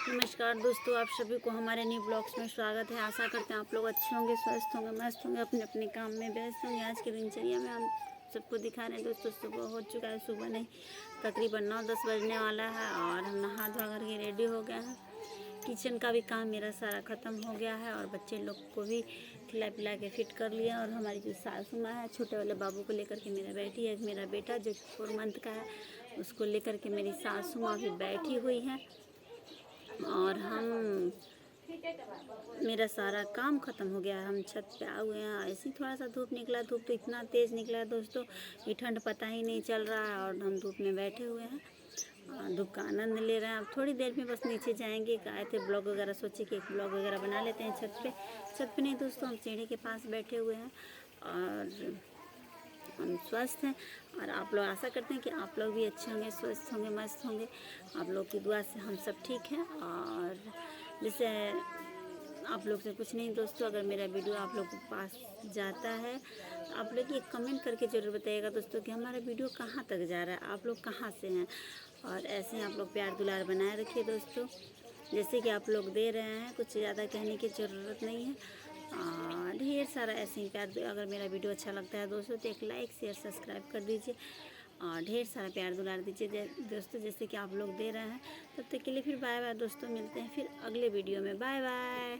नमस्कार दोस्तों, आप सभी को हमारे न्यू ब्लॉग्स में स्वागत है। आशा करते हैं आप लोग अच्छे होंगे, स्वस्थ होंगे, मस्त होंगे, अपने अपने काम में व्यस्त होंगे। आज की दिनचर्या में हम सबको दिखा रहे हैं दोस्तों। सुबह हो चुका है, सुबह नहीं तकरीबन 9-10 बजने वाला है और हम नहा धो करके रेडी हो गए हैं। किचन का भी काम मेरा सारा ख़त्म हो गया है और बच्चे लोग को भी खिला पिला के फिट कर लिया। और हमारी जो सासू माँ है, छोटे वाले बाबू को लेकर के मेरा बैठी है। मेरा बेटा जो 4 मंथ का है उसको लेकर के मेरी सासू माँ भी बैठी हुई है और मेरा सारा काम ख़त्म हो गया है। हम छत पे आए हुए हैं। ऐसे ही थोड़ा सा धूप निकला, धूप तो इतना तेज़ निकला है दोस्तों कि ठंड पता ही नहीं चल रहा है और हम धूप में बैठे हुए हैं, धूप का आनंद ले रहे हैं। अब थोड़ी देर में बस नीचे जाएंगे। आए थे ब्लॉग वगैरह, सोचे कि एक ब्लॉग वगैरह बना लेते हैं छत पे नहीं दोस्तों, हम सीढ़ी के पास बैठे हुए हैं और हम स्वस्थ हैं। और आप लोग, आशा करते हैं कि आप लोग भी अच्छे होंगे, स्वस्थ होंगे, मस्त होंगे। आप लोग की दुआ से हम सब ठीक हैं। और जैसे आप लोग से कुछ नहीं दोस्तों, अगर मेरा वीडियो आप लोग के पास जाता है तो आप लोग ये कमेंट करके ज़रूर बताइएगा दोस्तों कि हमारा वीडियो कहाँ तक जा रहा है, आप लोग कहाँ से हैं। और ऐसे ही आप लोग प्यार दुलार बनाए रखिए दोस्तों, जैसे कि आप लोग दे रहे हैं। कुछ ज़्यादा कहने की ज़रूरत नहीं है। ढेर सारा ऐसे ही प्यार। अगर मेरा वीडियो अच्छा लगता है दोस्तों तो एक लाइक शेयर सब्सक्राइब कर दीजिए और ढेर सारा प्यार दुलार दीजिए दोस्तों, जैसे कि आप लोग दे रहे हैं। तब तक के लिए फिर बाय बाय दोस्तों, मिलते हैं फिर अगले वीडियो में। Bye bye.